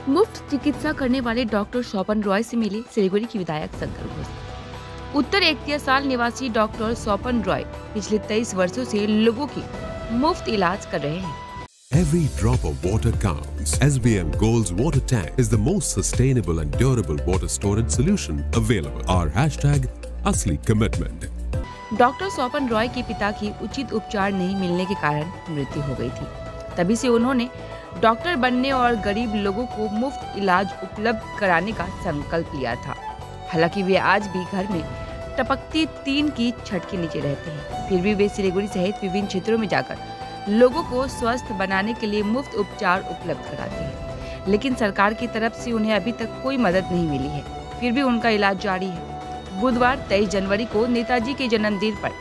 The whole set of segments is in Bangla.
मुफ्त चिकित्सा करने वाले डॉक्टर स्वपन रॉय से मिले सिलीगुड़ी के विधायक शंकर घोष। उत्तर एक्तियासाल निवासी डॉक्टर स्वपन रॉय पिछले 23 वर्षों से लोगों की मुफ्त इलाज कर रहे हैं। Every drop of water counts. SBM Gold's water tank is the most sustainable and durable water storage solution available. Our hashtag असली commitment. डॉक्टर स्वपन रॉय के पिता की उचित उपचार नहीं मिलने के कारण मृत्यु हो गई थी। तभी से उन्होंने डॉक्टर बनने और गरीब लोगों को मुफ्त इलाज उपलब्ध कराने का संकल्प लिया था। हालांकि वे आज भी घर में टपकती टीन की छत के नीचे रहते हैं, फिर भी वे सिलीगुड़ी सहित विभिन्न क्षेत्रों में जाकर लोगों को स्वस्थ बनाने के लिए मुफ्त उपचार उपलब्ध कराते हैं। लेकिन सरकार की तरफ से उन्हें अभी तक कोई मदद नहीं मिली है, फिर भी उनका इलाज जारी है। बुधवार 23 जनवरी को नेताजी के जन्मदिन पर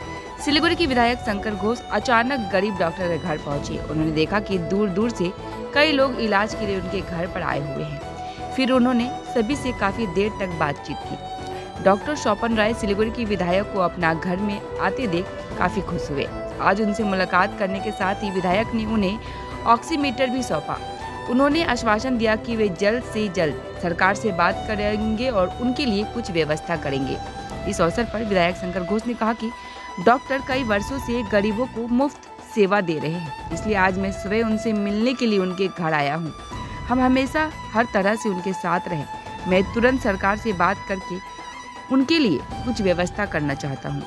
सिलीगुड़ी के विधायक शंकर घोष अचानक गरीब डॉक्टर के घर पहुंचे। उन्होंने देखा कि दूर दूर से कई लोग इलाज के लिए उनके घर पर आए हुए हैं। फिर उन्होंने सभी से काफी देर तक बातचीत की। डॉक्टर स्वपन रॉय सिलीगुड़ी के विधायक को अपना घर में आते देख काफी खुश हुए। आज उनसे मुलाकात करने के साथ ही विधायक ने उन्हें ऑक्सीमीटर भी सौंपा। उन्होंने आश्वासन दिया कि वे जल्द से जल्द सरकार से बात करेंगे और उनके लिए कुछ व्यवस्था करेंगे। इस अवसर पर विधायक शंकर घोष ने कहा कि डॉक्टर कई वर्षों से गरीबों को मुफ्त सेवा दे रहे हैं, इसलिए आज मैं सुबह उनसे मिलने के लिए उनके घर आया हूं। हम हमेशा हर तरह से उनके साथ रहे। मैं तुरंत सरकार से बात करके उनके लिए कुछ व्यवस्था करना चाहता हूं।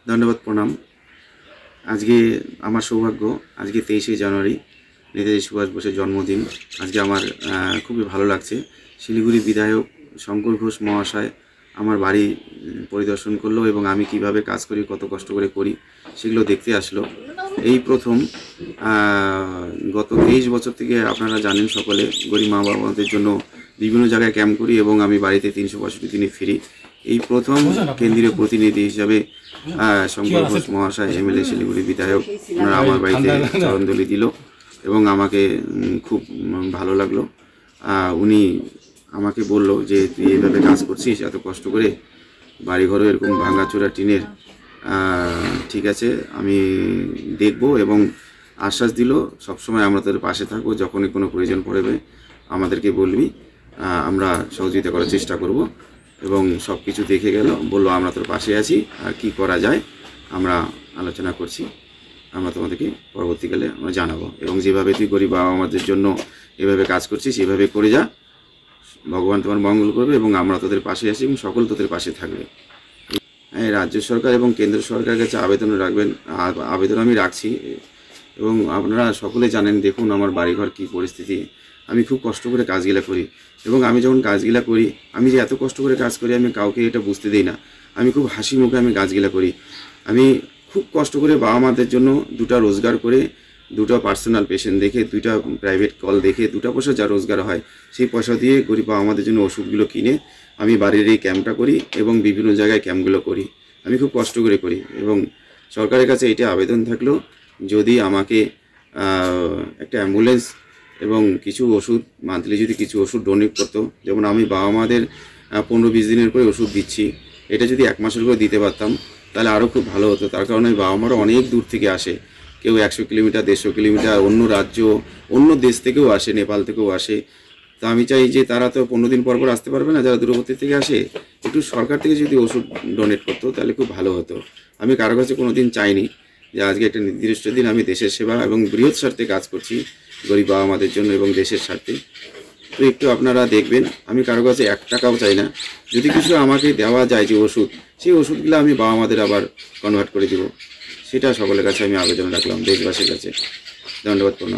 धन्यवाद, प्रणाम। आज के आमार सौभाग्य आज के 23 জানুয়ারি नेताजी सुभाष बोसेर जन्मदिन। आज के आमार खूब भालो लागছে। শিলিগুড়ি বিধায়ক শঙ্কর ঘোষ মহাশয় আমার বাড়ি পরিদর্শন করলো এবং আমি কিভাবে কাজ করি, কত কষ্ট করে করি সেগুলো দেখতে আসলো। এই প্রথম গত 23 বছর থেকে আপনারা জানেন সকলে গরিব মা বাবাদের জন্য বিভিন্ন জায়গায় ক্যাম্প করি এবং আমি বাড়িতে 365 দিনই ফিরি। এই প্রথম কেন্দ্রীয় প্রতিনিধি হিসাবে শঙ্কর ঘোষ মহাশয় এমএলএ শিলিগুড়ি বিধায়ক ওনারা আমার বাড়িতে চরণধলি দিল এবং আমাকে খুব ভালো লাগলো। উনি আমাকে বলল যে তুই এইভাবে কাজ করছিস এত কষ্ট করে, বাড়িঘরও এরকম ভাঙাচোরা টিনের, ঠিক আছে আমি দেখব এবং আশ্বাস দিল সবসময় আমরা তোদের পাশে থাকবো, যখনই কোনো প্রয়োজন পড়বে আমাদেরকে বলবি, আমরা সহযোগিতা করার চেষ্টা করব। এবং সব কিছু দেখে গেল, বললো আমরা তোর পাশে আছি, আর কী করা যায় আমরা আলোচনা করছি, আমরা তোমাদেরকে পরবর্তীকালে আমরা জানাবো। এবং যেভাবে তুই গরিব বাবা আমাদের জন্য এভাবে কাজ করছিস এভাবে করে যা, ভগবান তোমার মঙ্গল করবে এবং আমরা তোদের পাশে আছি এবং সকল তোদের পাশে থাকবে। রাজ্য সরকার এবং কেন্দ্র সরকারের কাছে আবেদন রাখবেন, আবেদন আমি রাখছি। এবং আপনারা সকলে জানেন, দেখুন আমার বাড়িঘর কী পরিস্থিতি। আমি খুব কষ্ট করে কাজগুলা করি এবং আমি যখন কাজগুলা করি, আমি যে এত কষ্ট করে কাজ করি আমি কাউকে এটা বুঝতে দিই না। আমি খুব হাসি মুখে আমি কাজগুলা করি। আমি খুব কষ্ট করে বাবা মাদের জন্য দুটা রোজগার করে, দুটো পার্সোনাল পেশেন্ট দেখে, দুইটা প্রাইভেট কল দেখে, দুটা পয়সা যা রোজগার হয় সেই পয়সা দিয়ে গরিব বাবা মাদের জন্য ওষুধগুলো কিনে আমি বাড়ির এই ক্যাম্পটা করি এবং বিভিন্ন জায়গায় ক্যাম্পগুলো করি। আমি খুব কষ্ট করে করি এবং সরকারের কাছে এটা আবেদন থাকলো, যদি আমাকে একটা অ্যাম্বুলেন্স এবং কিছু ওষুধ মান্থলি যদি কিছু ওষুধ ডোনেট করতো, যেমন আমি বাবা মাদের 15-20 দিনের করে ওষুধ দিচ্ছি, এটা যদি 1 মাসের করে দিতে পারতাম তাহলে আরও খুব ভালো হতো। তার কারণে বাবা মারা অনেক দূর থেকে আসে, কেউ 100 কিলোমিটার 150 কিলোমিটার, অন্য রাজ্য অন্য দেশ থেকেও আসে, নেপাল থেকেও আসে। তো আমি চাই যে তারা তো 15 দিন পর পর আসতে পারবে না, যারা দূরবর্তী থেকে আসে, একটু সরকার থেকে যদি ওষুধ ডোনেট করতো তাহলে খুব ভালো হতো। আমি কারো কাছে কোনো দিন চাইনি যে আজকে একটা নির্দিষ্ট দিন আমি দেশের সেবা এবং বৃহৎ স্বার্থে কাজ করছি গরিব বাবা মাদের জন্য এবং দেশের স্বার্থে। তো একটু আপনারা দেখবেন, আমি কারো কাছে 1 টাকাও চাই না। যদি কিছু আমাকে দেওয়া যায় যে ওষুধ, সেই ওষুধগুলো আমি বাবা মাদের আবার কনভার্ট করে দিব, সেটা সকলের কাছে আমি আবেদন রাখলাম, দেশবাসীর কাছে। ধন্যবাদ।